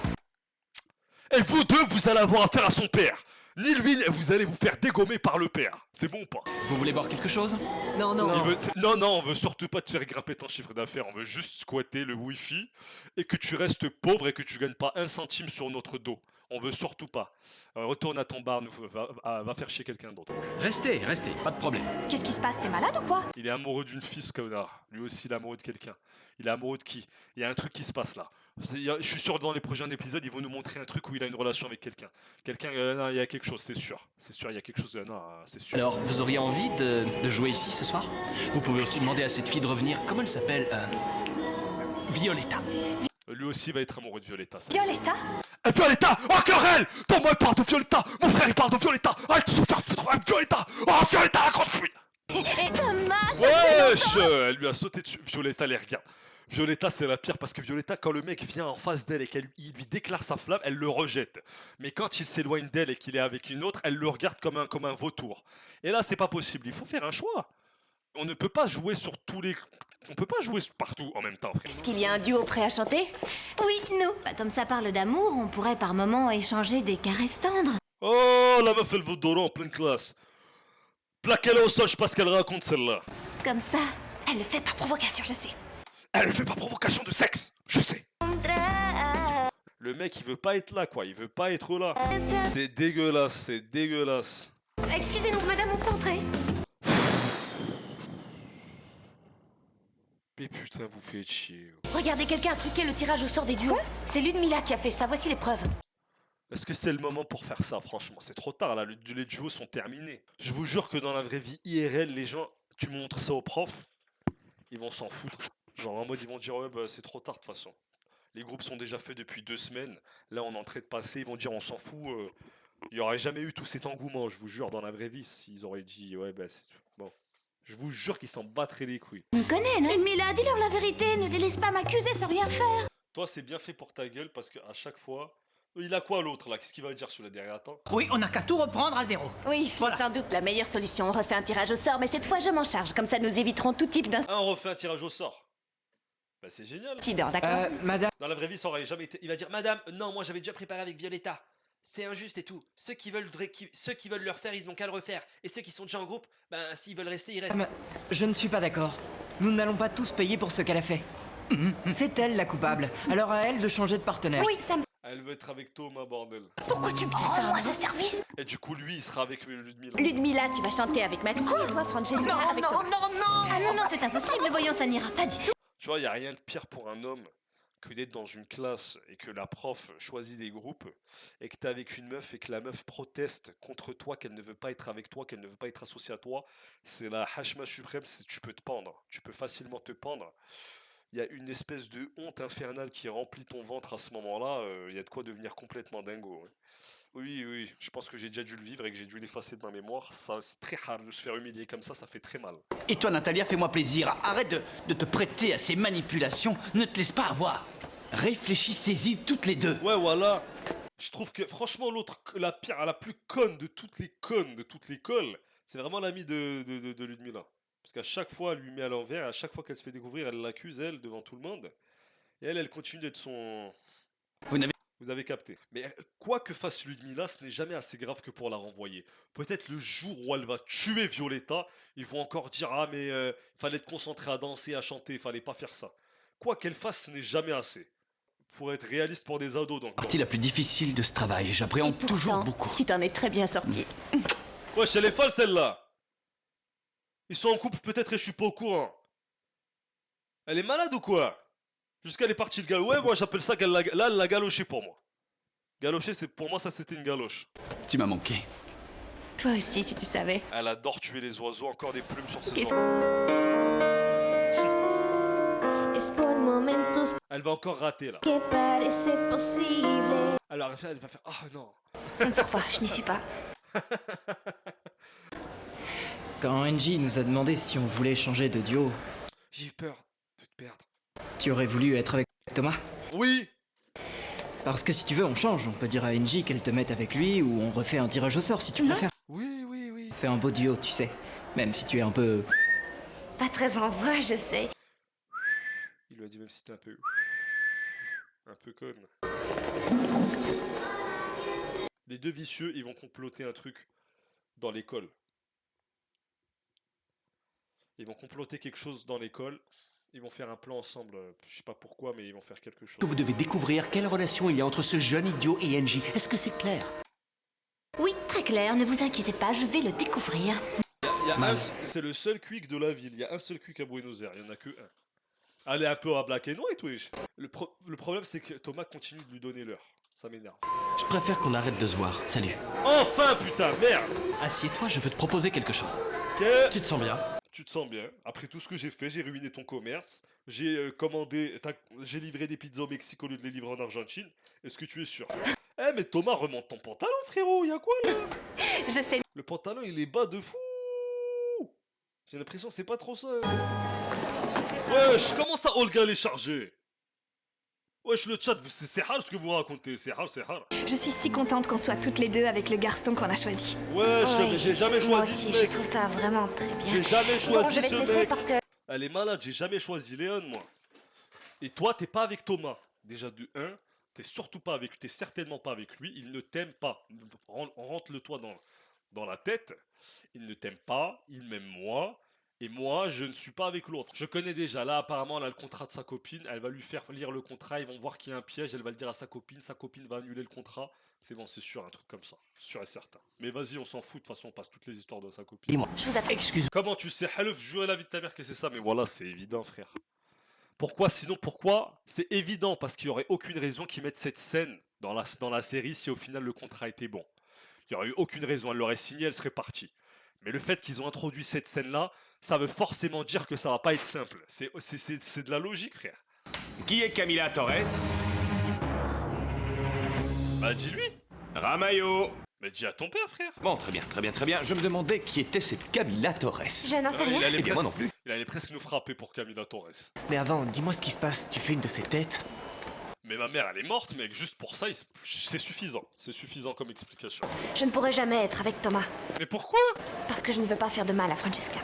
Et vous deux, vous allez avoir affaire à son père. Ni lui, vous allez vous faire dégommer par le père. C'est bon ou pas? Vous voulez boire quelque chose? Non, non. Non, on veut surtout pas te faire grimper ton chiffre d'affaires. On veut juste squatter le wifi et que tu restes pauvre et que tu gagnes pas un centime sur notre dos. On veut surtout pas. Retourne à ton bar, va faire chier quelqu'un d'autre. Restez, pas de problème. Qu'est-ce qui se passe? T'es malade ou quoi? Il est amoureux d'une fille, ce connard. Lui aussi, il est amoureux de quelqu'un. Il est amoureux de qui? Il y a un truc qui se passe là. Je suis sûr que dans les prochains épisodes, ils vont nous montrer un truc où il a une relation avec quelqu'un. Non, il y a quelque chose, c'est sûr. C'est sûr, il y a quelque chose. Non, c'est sûr. Alors, vous auriez envie de jouer ici ce soir? Vous pouvez aussi demander à cette fille de revenir. Comment elle s'appelle? Violetta. Lui aussi va être amoureux de Violetta. Ça. Violetta? Violetta! Encore elle! Ton moi il parle de Violetta! Mon frère il parle de Violetta! Arrête de se faire foutre avec Violetta! Oh, Violetta, la grosse pute! Thomas! Wesh! Elle lui a sauté dessus. Violetta, les regarde. Violetta, c'est la pire parce que Violetta, quand le mec vient en face d'elle et qu'il lui déclare sa flamme, elle le rejette. Mais quand il s'éloigne d'elle et qu'il est avec une autre, elle le regarde comme un vautour. Et là, c'est pas possible. Il faut faire un choix. On ne peut pas jouer sur tous les... On peut pas jouer partout en même temps, frère. Est-ce qu'il y a un duo prêt à chanter? Oui, nous. Bah, comme ça parle d'amour, on pourrait par moments échanger des caresses tendres. Oh, la meuf, elle vaut d'or en pleine classe. Plaquez-la au sol, je sais pas ce qu'elle raconte, celle-là. Comme ça. Elle le fait par provocation, je sais. Elle ne fait pas provocation de sexe, je sais. Le mec, il veut pas être là, quoi. Il veut pas être là. C'est dégueulasse, c'est dégueulasse. Excusez-nous, madame, on peut entrer? Mais putain, vous faites chier. Regardez, quelqu'un a truqué le tirage au sort des duos. C'est Ludmilla qui a fait ça, voici les preuves. Est-ce que c'est le moment pour faire ça, franchement? C'est trop tard, là, les duos sont terminés. Je vous jure que dans la vraie vie IRL, les gens, tu montres ça aux profs, ils vont s'en foutre. Genre en mode, ils vont dire, ouais, bah c'est trop tard de toute façon. Les groupes sont déjà faits depuis 2 semaines. Là, on est en train de passer, ils vont dire, on s'en fout. Il n'y aurait jamais eu tout cet engouement, je vous jure, dans la vraie vie, s'ils auraient dit, ouais, bah c'est... Bon. Je vous jure qu'ils s'en battraient les couilles. Tu me connais, non? Ludmilla, dis-leur la vérité, ne les laisse pas m'accuser sans rien faire. Toi, c'est bien fait pour ta gueule, parce qu'à chaque fois... Il a quoi l'autre, là? Qu'est-ce qu'il va dire sur le derrière? Attends. Oui, on n'a qu'à tout reprendre à zéro. Oui, c'est sans doute la meilleure solution. On refait un tirage au sort, mais cette fois je m'en charge. Comme ça, nous éviterons tout type Ah, on refait un tirage au sort. Bah c'est génial. d'incident, d'accord? Madame. Dans la vraie vie, ça aurait jamais été... Il va dire, madame, non, moi j'avais déjà préparé avec Violetta. C'est injuste et tout. Ceux qui veulent le refaire, ils n'ont qu'à le refaire. Et ceux qui sont déjà en groupe, ben s'ils veulent rester, ils restent. Je ne suis pas d'accord. Nous n'allons pas tous payer pour ce qu'elle a fait. C'est elle la coupable. Alors à elle de changer de partenaire. Oui, ça me... Elle veut être avec Thomas, bordel. Pourquoi tu me fais ça? Moi, ce service? Et du coup, lui, il sera avec Ludmilla. Ludmilla, tu vas chanter avec Maxime et toi, Francesca, avec toi. Ah non, non, c'est impossible, voyons, ça n'ira pas du tout. Tu vois, il n'y a rien de pire pour un homme que d'être dans une classe et que la prof choisit des groupes et que t'es avec une meuf et que la meuf proteste contre toi, qu'elle ne veut pas être avec toi, qu'elle ne veut pas être associée à toi. C'est la hashma suprême, tu peux te pendre. Tu peux facilement te pendre. Il y a une espèce de honte infernale qui remplit ton ventre à ce moment-là. Il y a de quoi devenir complètement dingo. Ouais. Oui, je pense que j'ai déjà dû le vivre et que j'ai dû l'effacer de ma mémoire. Ça, c'est très hard de se faire humilier comme ça fait très mal. Et toi, Natalia, fais-moi plaisir. Arrête de te prêter à ces manipulations. Ne te laisse pas avoir. Réfléchissez-y toutes les deux. Ouais, voilà. Je trouve que, franchement, l'autre, la pire, la plus conne de toutes les connes de toute l'école, c'est vraiment l'amie de Ludmilla. Parce qu'à chaque fois, elle lui met à l'envers, et à chaque fois qu'elle se fait découvrir, elle l'accuse, elle, devant tout le monde. Et elle continue d'être son... Vous avez capté. Mais quoi que fasse Ludmilla, ce n'est jamais assez grave que pour la renvoyer. Peut-être le jour où elle va tuer Violetta, ils vont encore dire « Ah, mais fallait être concentré à danser, à chanter, fallait pas faire ça. » Quoi qu'elle fasse, ce n'est jamais assez. Pour être réaliste pour des ados, donc. Partie la plus difficile de ce travail, j'appréhende toujours beaucoup. Tu t'en es très bien sorti. Wesh, elle est folle, celle-là. Ils sont en couple peut-être et je suis pas au courant. Elle est malade ou quoi? Jusqu'à elle est partie de galocher. Ouais, moi j'appelle ça là, elle l'a galoché pour moi. Galocher, c'est pour moi ça c'était une galoche. Tu m'as manqué. Toi aussi, si tu savais. Elle adore tuer les oiseaux, encore des plumes sur ses Qu'est-ce- oiseaux. Elle va encore rater là. Alors elle va faire ah non. Ça ne sort pas, je n'y suis pas. Quand Angie nous a demandé si on voulait changer de duo, J'ai eu peur de te perdre. tu aurais voulu être avec Thomas? Oui. Parce que si tu veux, on change. On peut dire à Angie qu'elle te mette avec lui ou on refait un tirage au sort si tu préfères. Oui. Fais un beau duo, tu sais. Même si tu es un peu... Pas très en voix, je sais. Il lui a dit même si t'es un peu conne. Les deux vicieux, ils vont comploter un truc dans l'école. Ils vont comploter quelque chose dans l'école. Ils vont faire un plan ensemble. Je sais pas pourquoi, mais ils vont faire quelque chose. Vous devez découvrir quelle relation il y a entre ce jeune idiot et Angie. Est-ce que c'est clair? Oui, très clair, ne vous inquiétez pas, je vais le découvrir. C'est le seul quick de la ville. Il y a un seul quick à Buenos Aires. Il n'y en a que un. Allez un peu à Black and White, wesh. Le problème, c'est que Thomas continue de lui donner l'heure. Ça m'énerve. Je préfère qu'on arrête de se voir. Salut. Enfin, putain, merde. Assieds-toi, je veux te proposer quelque chose. Tu te sens bien? Tu te sens bien. Après tout ce que j'ai fait, j'ai ruiné ton commerce. J'ai j'ai livré des pizzas au Mexique au lieu de les livrer en Argentine. Est-ce que tu es sûr? Eh mais Thomas, remonte ton pantalon, frérot. Y'a quoi là? Je sais. Le pantalon, il est bas de fou. J'ai l'impression que c'est pas trop ça. Wesh, comment ça Olga les charger? Wesh, le chat, c'est hard ce que vous racontez. C'est hard. Je suis si contente qu'on soit toutes les deux avec le garçon qu'on a choisi. Wesh, Oui, j'ai jamais Moi choisi aussi, ce je mec. trouve ça vraiment très bien. J'ai jamais Bon, choisi je vais te ce laisser mec. parce que... Elle est malade, j'ai jamais choisi Léon, moi. Et toi, t'es pas avec Thomas. Déjà, de 1, t'es surtout pas avec lui, t'es certainement pas avec lui. Il ne t'aime pas. Rentre-le toi dans la tête. Il ne t'aime pas, il m'aime moi. Et moi, je ne suis pas avec l'autre. Je connais déjà. Là, apparemment, elle a le contrat de sa copine. Elle va lui faire lire le contrat. Ils vont voir qu'il y a un piège. Elle va le dire à sa copine. Sa copine va annuler le contrat. C'est bon, c'est sûr, un truc comme ça. Sûr et certain. Mais vas-y, on s'en fout. De toute façon, on passe toutes les histoires de sa copine. Dis-moi. Je vous appelle. Excuse. Comment tu sais, Halef, jouer la vie de ta mère que c'est ça? Mais voilà, c'est évident, frère. Pourquoi? Sinon, pourquoi? C'est évident, parce qu'il n'y aurait aucune raison qu'ils mettent cette scène dans la série si au final le contrat était bon. Il n'y aurait eu aucune raison. Elle l'aurait signé, elle serait partie. Mais le fait qu'ils ont introduit cette scène-là, ça veut forcément dire que ça va pas être simple. C'est de la logique, frère. Qui est Camila Torres? Bah, dis-lui. Ramayo. Mais dis à ton père, frère. Bon, très bien. Je me demandais qui était cette Camila Torres. Je n'en sais rien. Il allait Eh bien, moi non plus. Il allait presque nous frapper pour Camila Torres. Mais avant, dis-moi ce qui se passe. Tu fais une de ces têtes? Mais ma mère, elle est morte, mec. Juste pour ça, c'est suffisant. C'est suffisant comme explication. Je ne pourrai jamais être avec Thomas. Mais pourquoi? Parce que je ne veux pas faire de mal à Francesca.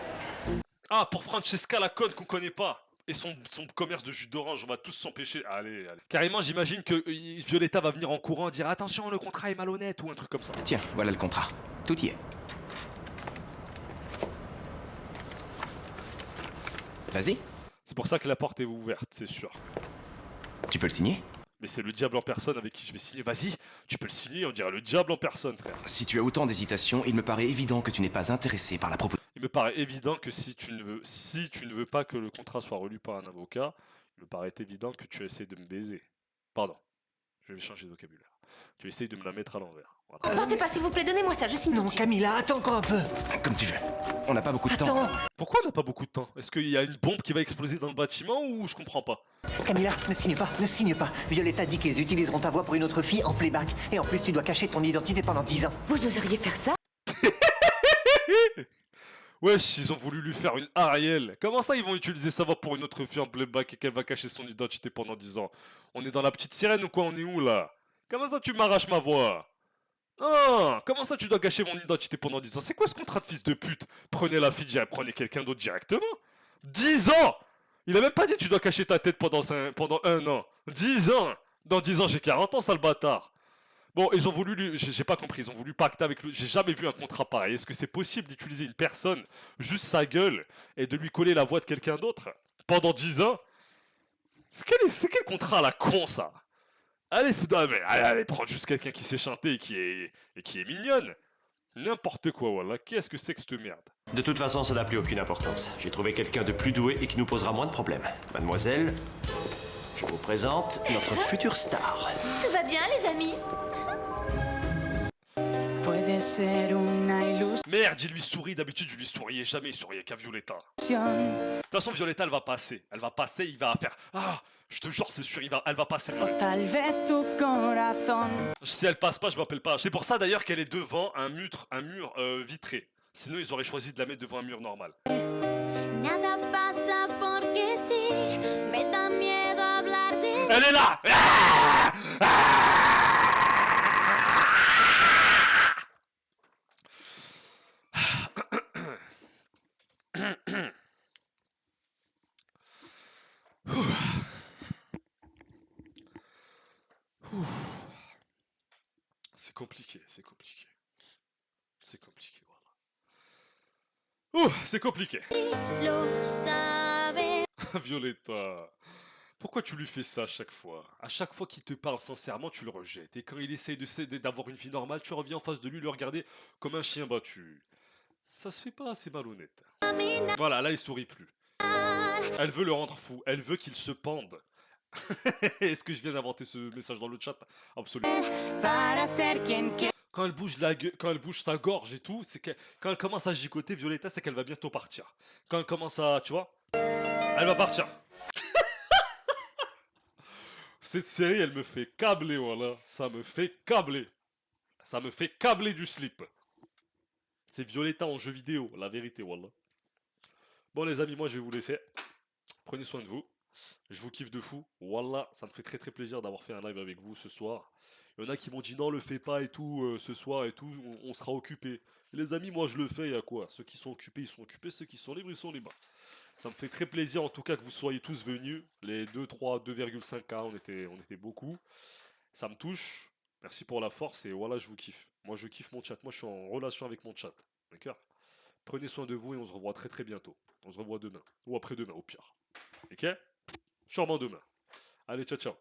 Ah, pour Francesca, la conne qu'on connaît pas. Et son commerce de jus d'orange, on va tous s'empêcher. Allez. Carrément, j'imagine que Violetta va venir en courant et dire attention, le contrat est malhonnête ou un truc comme ça. Tiens, voilà le contrat. Tout y est. Vas-y, C'est pour ça que la porte est ouverte, c'est sûr. tu peux le signer? Mais c'est le diable en personne avec qui je vais signer. Vas-y, tu peux le signer, on dirait le diable en personne, frère. Si tu as autant d'hésitation, il me paraît évident que tu n'es pas intéressé par la proposition. Il me paraît évident que si tu ne veux pas que le contrat soit relu par un avocat, il me paraît évident que tu essaies de me baiser. Pardon, je vais changer de vocabulaire. Tu essayes de me la mettre à l'envers. Voilà. Portez pas, s'il vous plaît, donnez-moi ça, je signe tout Non, de suite. Camilla, attends encore un peu. Comme tu veux. On n'a pas beaucoup de temps. Attends. Pourquoi on n'a pas beaucoup de temps? Est-ce qu'il y a une bombe qui va exploser dans le bâtiment ou je comprends pas? Camilla, ne signe pas. Violetta dit qu'ils utiliseront ta voix pour une autre fille en playback. Et en plus, tu dois cacher ton identité pendant 10 ans. Vous oseriez faire ça? Wesh, ils ont voulu lui faire une Ariel. Comment ça, ils vont utiliser sa voix pour une autre fille en playback et qu'elle va cacher son identité pendant 10 ans? On est dans la petite sirène ou quoi? On est où là? Comment ça, tu m'arraches ma voix? Non, comment ça, tu dois cacher mon identité pendant 10 ans? C'est quoi ce contrat de fils de pute? Prenez la fille, prenez quelqu'un d'autre directement. 10 ans! Il a même pas dit tu dois cacher ta tête pendant 1 an. 10 ans! Dans 10 ans, j'ai 40 ans, sale bâtard. Bon, ils ont voulu j'ai pas compris, ils ont voulu pacter avec lui. J'ai jamais vu un contrat pareil. Est-ce que c'est possible d'utiliser une personne, juste sa gueule, et de lui coller la voix de quelqu'un d'autre pendant 10 ans? C'est quel contrat à la con, ça? Allez, allez, prends juste quelqu'un qui sait chanter et qui est mignonne. N'importe quoi, voilà. Qu'est-ce que c'est que cette merde? De toute façon, ça n'a plus aucune importance. J'ai trouvé quelqu'un de plus doué et qui nous posera moins de problèmes. Mademoiselle, je vous présente notre future star. Tout va bien, les amis? Merde, il lui sourit. D'habitude, je lui souriais jamais. Il souriait qu'à Violetta. De toute façon, Violetta, elle va passer. Elle va passer, il va faire... Ah, je te jure, c'est sûr, elle va passer, Violetta. Si elle passe pas, je m'appelle pas. C'est pour ça, d'ailleurs, qu'elle est devant un mur vitré. Sinon, ils auraient choisi de la mettre devant un mur normal. Elle est là. Ah, c'est compliqué, c'est compliqué. C'est compliqué, voilà. Ouh, c'est compliqué. Violetta, pourquoi tu lui fais ça à chaque fois? À chaque fois qu'il te parle sincèrement, tu le rejettes. Et quand il essaye d'avoir une vie normale, tu reviens en face de lui, le regarder comme un chien battu. Ça se fait pas, c'est malhonnête. Voilà, là il sourit plus. Elle veut le rendre fou, elle veut qu'il se pende. Est-ce que je viens d'inventer ce message dans le chat? Absolument. Quand elle bouge quand elle bouge sa gorge et tout, c'est que quand elle commence à gigoter, Violetta, c'est qu'elle va bientôt partir. Quand elle commence à, tu vois, elle va partir. Cette série, elle me fait câbler, voilà. Ça me fait câbler. Ça me fait câbler du slip. C'est Violetta en jeu vidéo, la vérité, voilà. Bon les amis, moi je vais vous laisser. Prenez soin de vous. Je vous kiffe de fou. Wallah, ça me fait très très plaisir d'avoir fait un live avec vous ce soir. Il y en a qui m'ont dit non, le fais pas et tout, ce soir et tout, on sera occupé. Les amis, moi je le fais, il y a quoi? Ceux qui sont occupés, ils sont occupés, ceux qui sont libres, ils sont libres. Ça me fait très plaisir en tout cas que vous soyez tous venus. Les 2, 3, 2,5K, on était beaucoup. Ça me touche. Merci pour la force et voilà, je vous kiffe. Moi je kiffe mon chat, moi je suis en relation avec mon chat. D'accord? Prenez soin de vous et on se revoit très très bientôt. On se revoit demain. Ou après-demain au pire. Ok? Sûrement demain. Allez, ciao ciao.